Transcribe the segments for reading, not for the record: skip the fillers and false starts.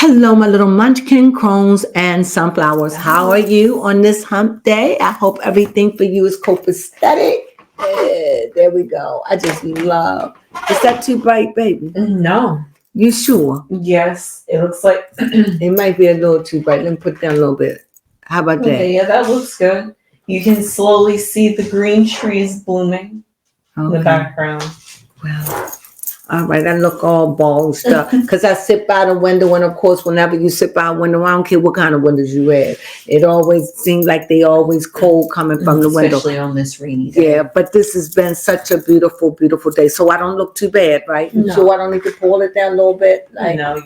Hello, my little munchkin, crones, and sunflowers. How are you on this hump day? I hope everything for you is copacetic. Yeah, there we go. I just love. Is that too bright, baby? No. You sure? Yes, it looks like. It might be a little too bright. Let me put it down a little bit. How about that? Okay, yeah, that looks good. You can slowly see the green trees blooming in the background. Well, all right, I look all balls up because I sit by the window, and of course, whenever you sit by a window, I don't care what kind of windows you have. It always seems like they always cold coming from the window. Especially on this rainy day. Yeah, but this has been such a beautiful, beautiful day. So I don't look too bad, right? You No. sure I don't need to pull it down a little bit? Like, No.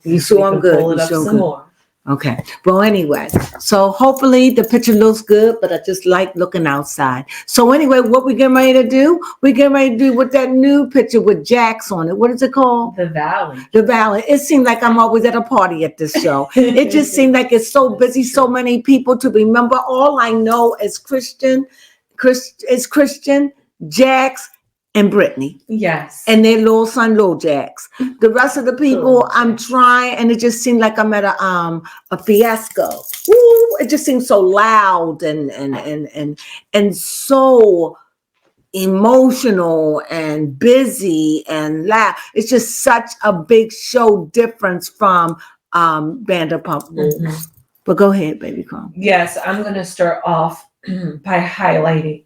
You sure I'm good? Pull it You up sure I'm some good? more. Okay. Well, anyway, so hopefully the picture looks good, but I just like looking outside. So anyway, what we getting ready to do? We getting ready to do with that new picture with Jax on it. What is it called? The valley. The Valley. It seems like I'm always at a party at this show. It just seems like it's so busy, so many people to remember. All I know is Christian, Jax, and Brittany. Yes. And their little son, Lil Jax. The rest of the people, I'm trying, and it just seemed like I'm at a fiasco. Ooh, it just seems so loud and so emotional and busy and loud. It's just such a big show difference from Vanderpump Rules. Mm-hmm. But go ahead, baby, come. Yes, I'm gonna start off by highlighting.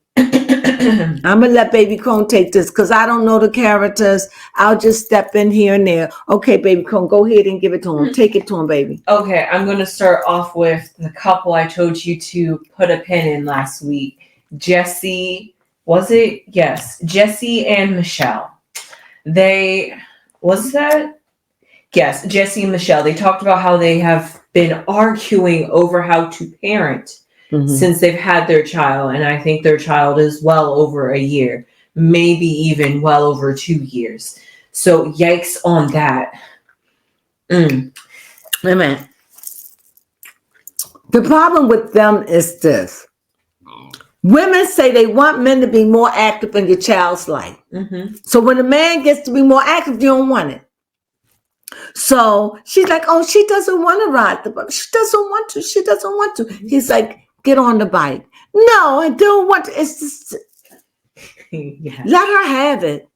I'm gonna let Baby Crone take this because I don't know the characters. I'll just step in here and there. Okay, Baby Crone, go ahead and give it to him. Take it to him, baby. Okay, I'm gonna start off with the couple I told you to put a pin in last week. Jesse, was it? Yes, Jesse and Michelle. Yes, Jesse and Michelle. They talked about how they have been arguing over how to parent. Mm-hmm. Since they've had their child, and I think their child is well over a year, maybe even well over 2 years. So yikes on that. Wait a minute. The problem with them is this. Women say they want men to be more active in your child's life. Mm-hmm. So when a man gets to be more active, you don't want it. So she's like, oh, she doesn't want to ride the bike. She doesn't want to. She doesn't want to. He's like, get on the bike. No, I don't want to. It's just, let her have it.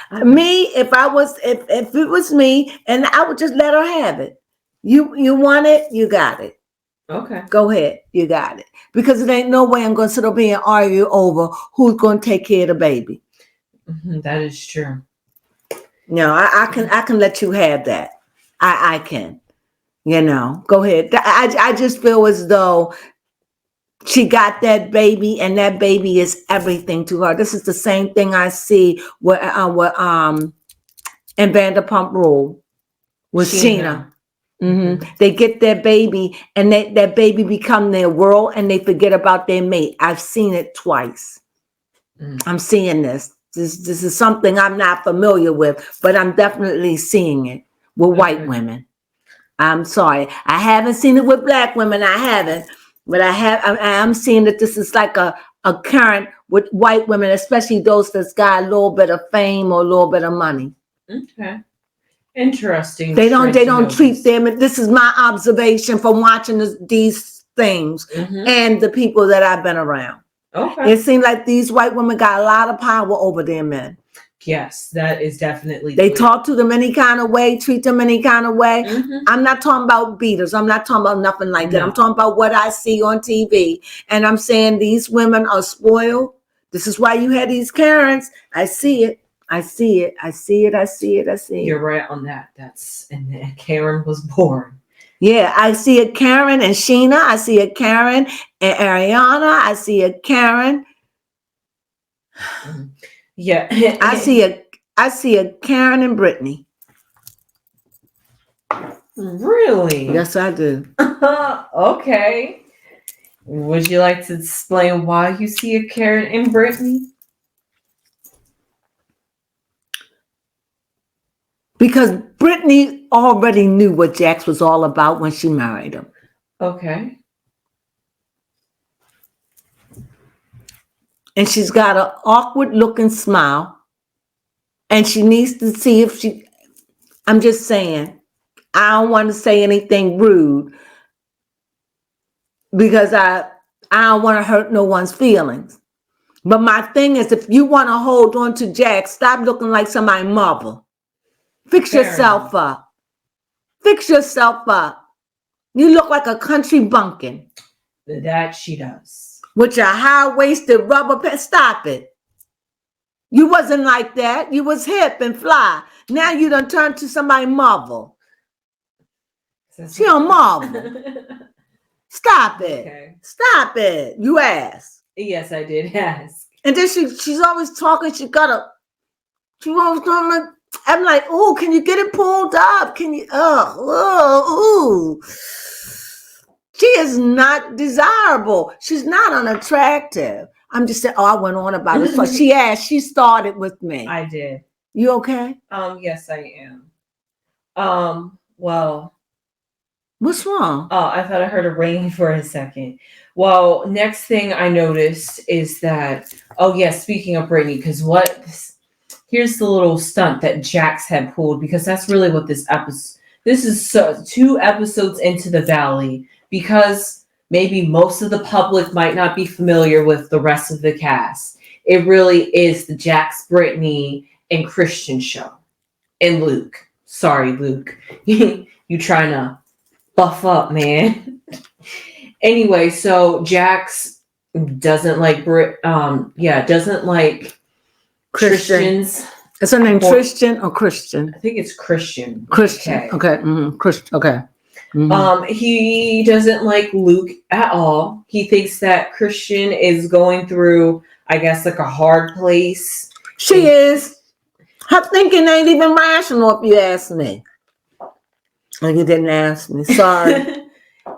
Okay. Me, if it was me, and I would just let her have it. You want it, you got it. Okay. Go ahead, you got it. Because it ain't no way I'm going to sit up here and argue over who's going to take care of the baby. Mm-hmm, that is true. No, I can let you have that. I can. Go ahead. I just feel as though she got that baby, and that baby is everything to her. This is the same thing I see with in Vanderpump Rules with Sheena. Mm-hmm. They get their baby, and that baby become their world, and they forget about their mate. I've seen it twice. I'm seeing this. This is something I'm not familiar with, but I'm definitely seeing it with white women. I'm sorry. I haven't seen it with black women. I haven't. But I'm seeing that this is like a current with white women, especially those that's got a little bit of fame or a little bit of money. Okay. Interesting. They don't treat them. This is my observation from watching these things and the people that I've been around. Okay. It seems like these white women got a lot of power over their men. Yes, that is definitely. They talk to them any kind of way, treat them any kind of way. Mm-hmm. I'm not talking about beaters. I'm not talking about nothing like that. I'm talking about what I see on TV. And I'm saying these women are spoiled. This is why you had these Karens. I see it. I see it. I see it. I see it. I see it. You're right on that. And Karen was born. Yeah, I see a Karen and Sheena. I see a Karen and Ariana. I see a Karen. Yeah. I see a Karen and Brittany. Really? Yes, I do. Okay. Would you like to explain why you see a Karen and Brittany? Because Brittany already knew what Jax was all about when she married him. Okay. And she's got an awkward looking smile. And she needs to see if I'm just saying, I don't want to say anything rude because I don't want to hurt no one's feelings. But my thing is, if you want to hold on to Jack, stop looking like somebody's mother. Fix Fair yourself enough. up. Fix yourself up. You look like a country bumpkin That she does. with your high-waisted rubber pants. Stop it. You wasn't like that. You was hip and fly. Now you done turned to somebody's mother. She a mother. Stop it. Okay. Stop it. You asked. Yes, I did ask. And then she's always talking. She always doing like, I'm like, oh, can you get it pulled up? Can you, ooh. She is not desirable. She's not unattractive. I'm just saying, I went on about it. So she asked, she started with me. I did. You okay? Yes, I am. Well. What's wrong? Oh, I thought I heard a ring for a second. Well, next thing I noticed is that, speaking of Brittany, because here's the little stunt that Jax had pulled, because that's really what this is 2 episodes into the Valley, because maybe most of the public might not be familiar with the rest of the cast. It really is the Jax, Brittany, and Christian show. And Luke. Sorry, Luke. You trying to buff up, man. Anyway, so Jax doesn't like doesn't like Christians. Is her name Tristan or Christian? I think it's Christian. Christian. Okay. Mm-hmm. Christian. Okay. Mm-hmm. He doesn't like Luke at all. He thinks that Christian is going through, I guess, like a hard place. She is. Her thinking ain't even rational, if you ask me. Oh, you didn't ask me. Sorry.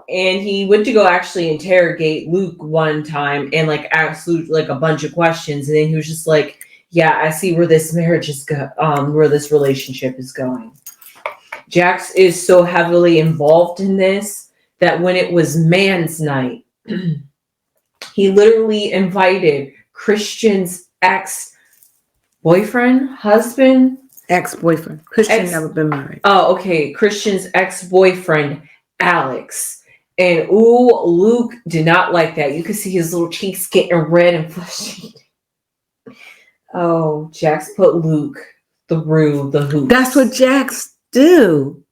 And he went to go actually interrogate Luke one time and ask Luke a bunch of questions, and then he was just like, "Yeah, I see where this marriage is where this relationship is going." Jax is so heavily involved in this that when it was man's night, he literally invited Christian's ex-boyfriend, husband. Ex-boyfriend. Christian never been married. Oh, okay. Christian's ex-boyfriend, Alex. And Luke did not like that. You could see his little cheeks getting red and flushy. Oh, Jax put Luke through the hoops. That's what Jax do.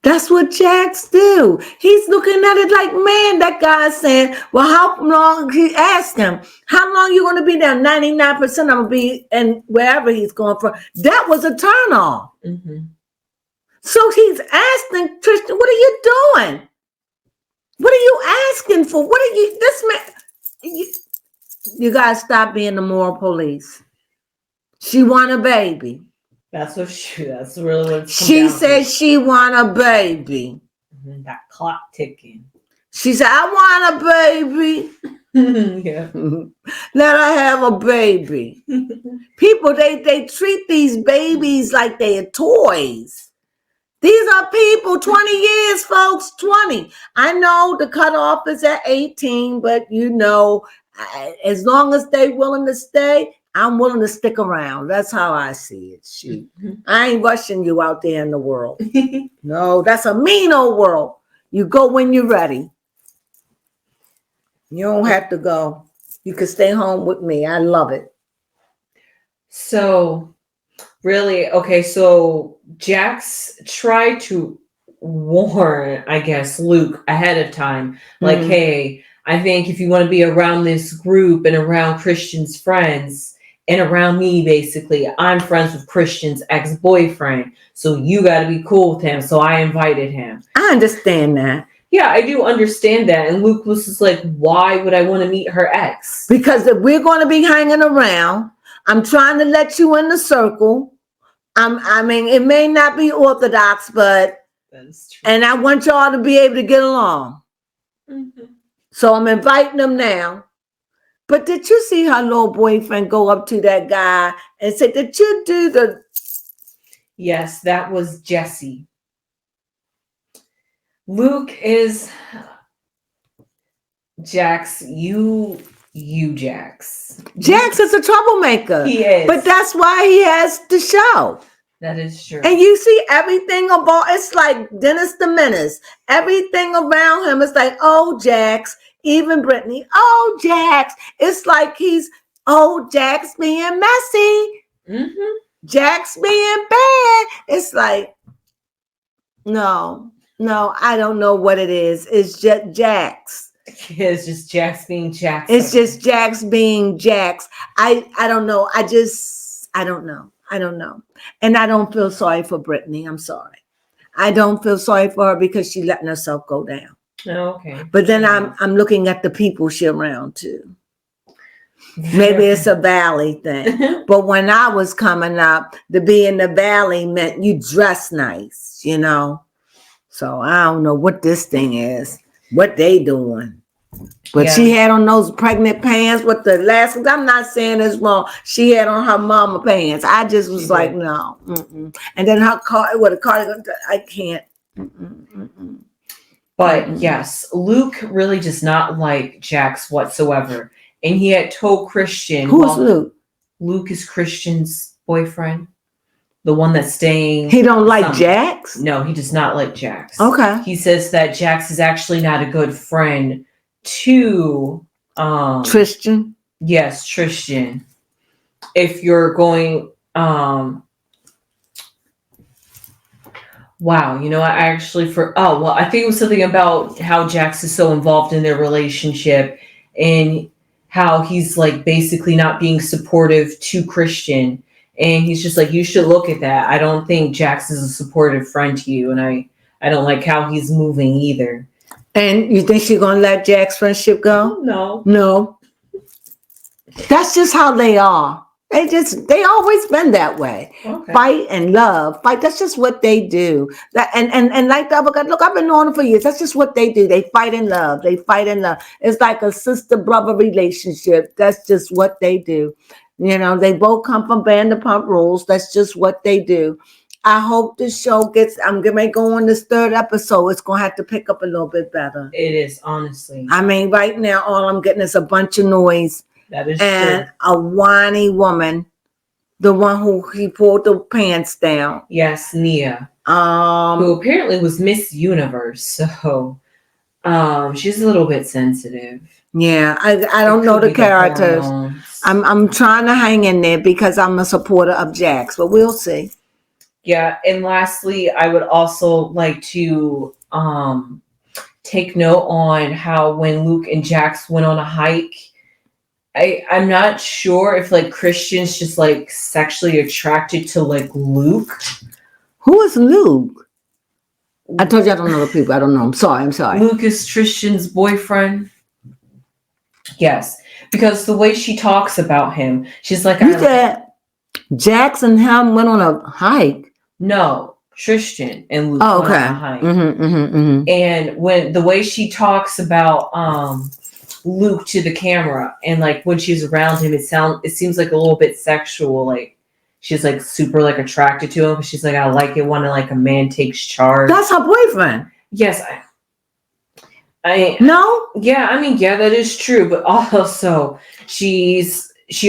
That's what Jax do. He's looking at it like, man, that guy's saying, well, how long? He asked him, how long you going to be there? 99% I'm going to be in wherever he's going from. That was a turn off. Mm-hmm. So he's asking Tristan, what are you doing? What are you asking for? What are you, this man, you got to stop being the moral police. She want a baby. That's really what she said she want a baby. Mm-hmm. That clock ticking. She said, I want a baby. Yeah. Let her have a baby. People, they treat these babies like they're toys. These are people, 20 years, folks, 20. I know the cutoff is at 18, but as long as they're willing to stay, I'm willing to stick around. That's how I see it. Shoot. I ain't rushing you out there in the world. No, that's a mean old world. You go when you're ready. You don't have to go. You can stay home with me. I love it. So, really, okay, so Jax tried to warn, I guess, Luke ahead of time. Like, hey, I think if you want to be around this group and around Christian's friends and around me, basically, I'm friends with Christian's ex-boyfriend. So you got to be cool with him. So I invited him. I understand that. Yeah, I do understand that. And Luke was just like, why would I want to meet her ex? Because if we're going to be hanging around, I'm trying to let you in the circle. I mean, it may not be orthodox, but that is true. And I want y'all to be able to get along. Mm-hmm. So I'm inviting them now. But did you see her little boyfriend go up to that guy and say, did you do the... Yes, that was Jesse. Luke is... Jax, you Jax. Jax is a troublemaker. He is. But that's why he has the show. That is true. And you see everything about, it's like Dennis the Menace. Everything around him is like, oh, Jax, even Brittany, oh, Jax. It's like Jax being messy. Mm-hmm. Jax being bad. It's like, no, I don't know what it is. It's just Jax. It's just Jax being Jax. It's just Jax being Jax. I don't know. I don't know. I don't know. And I don't feel sorry for Brittany. I'm sorry. I don't feel sorry for her because she's letting herself go down. Okay. But then I'm looking at the people she around too. Maybe it's a valley thing. But when I was coming up, to be in the valley meant you dress nice, you know. So I don't know what this thing is, what they doing. But she had on those pregnant pants with the elastic. I'm not saying it's wrong. She had on her mama pants. I just was like, no. Mm-mm. And then her car with a cardigan. I can't. Mm-mm. But yes, Luke really does not like Jax whatsoever. And he had told Christian. Who's Luke? Luke is Christian's boyfriend. The one that's staying. He don't like Jax? No, he does not like Jax. Okay. He says that Jax is actually not a good friend to Tristan. Yes, Tristan. If you're going wow, I actually I think it was something about how Jax is so involved in their relationship and how he's like basically not being supportive to Christian. And he's just like, you should look at that. I don't think Jax is a supportive friend to you. And I don't like how he's moving either. And you think she's going to let Jack's friendship go? No. That's just how they are. They always been that way. Okay. Fight and love. Fight. That's just what they do. And like the other guy, look, I've been knowing them for years. That's just what they do. They fight and love. It's like a sister-brother relationship. That's just what they do. You know, they both come from Vanderpump Rules. That's just what they do. I hope this show I'm going to go on this third episode. It's going to have to pick up a little bit better. It is, honestly. I mean, right now, all I'm getting is a bunch of noise. That is and true. A whiny woman, the one who he pulled the pants down. Yes, Nia. Who apparently was Miss Universe. So she's a little bit sensitive. Yeah, I don't know the characters. I'm trying to hang in there because I'm a supporter of Jax, but we'll see. Yeah, and lastly, I would also like to take note on how when Luke and Jax went on a hike, I'm not sure if like Christian's just like sexually attracted to like Luke. Who is Luke? I told you I don't know the people. I don't know. I'm sorry. Luke is Tristan's boyfriend. Yes, because the way she talks about him, she's like, you said Jax and him went on a hike. No, Tristan and Luke went on a hike. And when the way she talks about Luke to the camera and like when she's around him, it seems like a little bit sexual. Like she's like super like attracted to him. She's like, I like it when like a man takes charge. That's her boyfriend. Yes, no. Yeah, I mean, yeah, that is true. But also, she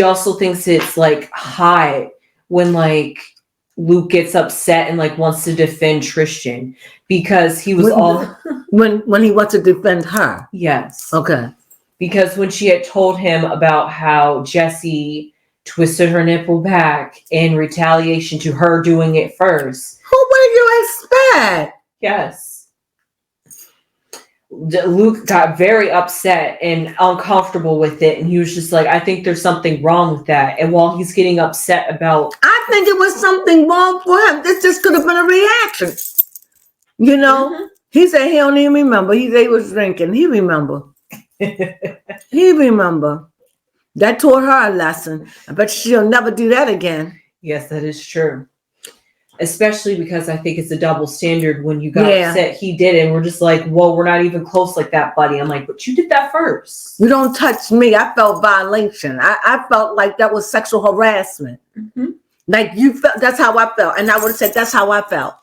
also thinks it's like hot when like Luke gets upset and like wants to defend Tristan because he was when he wants to defend her. Yes. Okay. Because when she had told him about how Jessie twisted her nipple back in retaliation to her doing it first. What did you expect? Yes. Luke got very upset and uncomfortable with it, and he was just like, I think there's something wrong with that. And while he's getting upset about... I think it was something wrong for him. This just could have been a reaction. You know? He said he don't even remember. He said he was drinking. He remember. He remember. That taught her a lesson. I bet she'll never do that again. Yes, that is true. Especially because I think it's a double standard when you got upset he did it. And we're just like, well, we're not even close like that, buddy. I'm like, but you did that first. You don't touch me. I felt violation. I felt like that was sexual harassment. Like you felt, that's how I felt. And I would have said, that's how I felt.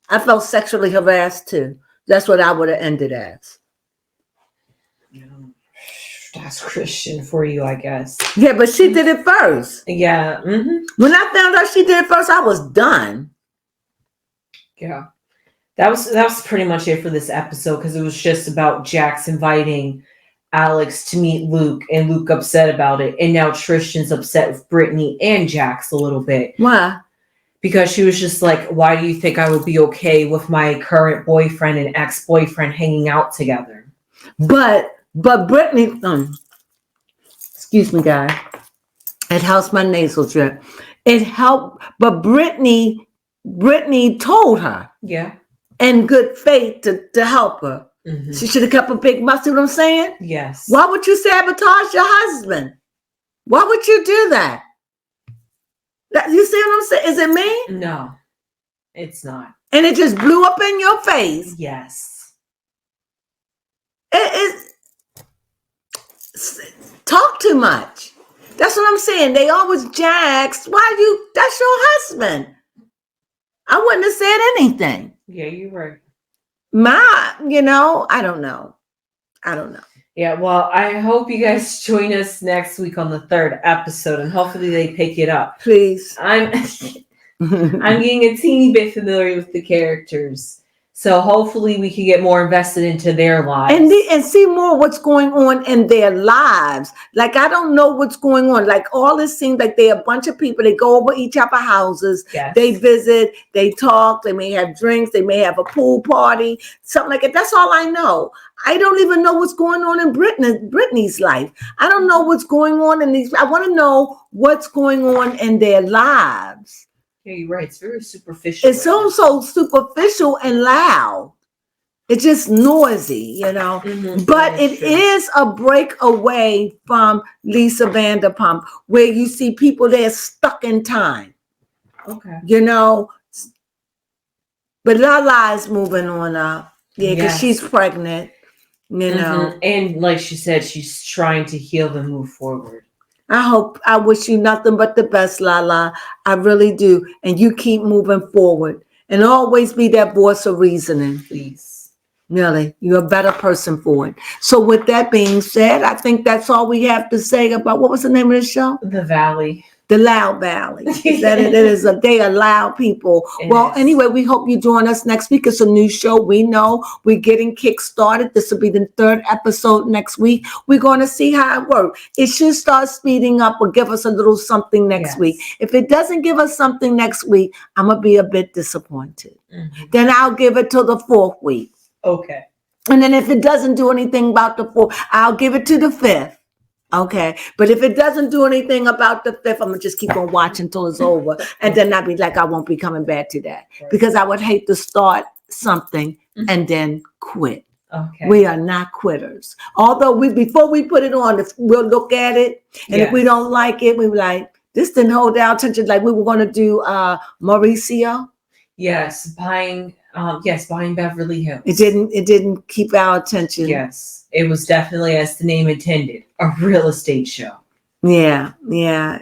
I felt sexually harassed too. That's what I would have ended as. That's Christian for you, I guess. Yeah, but she did it first. Yeah. When I found out she did it first, I was done. Yeah. That was pretty much it for this episode because it was just about Jax inviting Alex to meet Luke and Luke upset about it. And now Tristan's upset with Brittany and Jax a little bit. Why? Because she was just like, why do you think I would be okay with my current boyfriend and ex-boyfriend hanging out together? But Brittany, excuse me, guys. It helps my nasal drip. It helped, but Brittany told her. Yeah. In good faith to help her. Mm-hmm. She should have kept a big mouth. See what I'm saying? Yes. Why would you sabotage your husband? Why would you do that? You see what I'm saying? Is it me? No, it's not. And it just blew up in your face. Yes. Talk too much. That's what I'm saying. They always Jax. That's your husband. I wouldn't have said anything. Yeah, you're right. I don't know. Yeah, well, I hope you guys join us next week on the 3rd episode, and hopefully they pick it up. Please. I'm getting a teeny bit familiar with the characters, so hopefully we can get more invested into their lives and see more what's going on in their lives. Like, I don't know what's going on. Like, all this seems like they're a bunch of people. They go over each other's houses. Yes. They visit. They talk. They may have drinks. They may have a pool party, something like that. That's all I know. I don't even know what's going on in Brittany's life. I don't know what's going on in these. I want to know what's going on in their lives. Yeah, you're right. It's very superficial. It's so superficial and loud. It's just noisy, Mm-hmm. But it is a break away from Lisa Vanderpump, where you see people there stuck in time. Okay. But Lala is moving on up. Yeah, because Yes. she's pregnant, Mm-hmm. And like she said, she's trying to heal and move forward. I wish you nothing but the best, Lala. I really do. And you keep moving forward. And always be that voice of reasoning. Please. Really, you're a better person for it. So with that being said, I think that's all we have to say about, what was the name of the show? The Valley. The Loud Valley. They allow people. Anyway, we hope you join us next week. It's a new show. We know we're getting kick-started. This will be the 3rd episode next week. We're going to see how it works. It should start speeding up or give us a little something next week. If it doesn't give us something next week, I'm going to be a bit disappointed. Mm-hmm. Then I'll give it till the 4th week. Okay. And then if it doesn't do anything about the 4th, I'll give it to the 5th. Okay. But if it doesn't do anything about the 5th, I'm going to just keep on watching until it's over. And then I'll be like, I won't be coming back to that. Right. Because I would hate to start something and then quit. Okay. We are not quitters. Although before we put it on, we'll look at it. And if we don't like it, we're like, this didn't hold our attention. Like we were going to do Mauricio. Yes. Buying Beverly Hills. It didn't keep our attention. Yes. It was definitely, as the name intended, a real estate show. Yeah.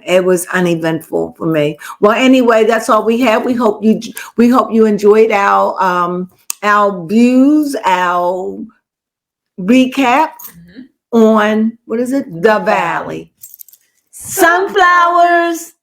It was uneventful for me. Well, anyway, that's all we have. We hope you enjoyed our views, our recap on, what is it? The Valley. Sunflowers.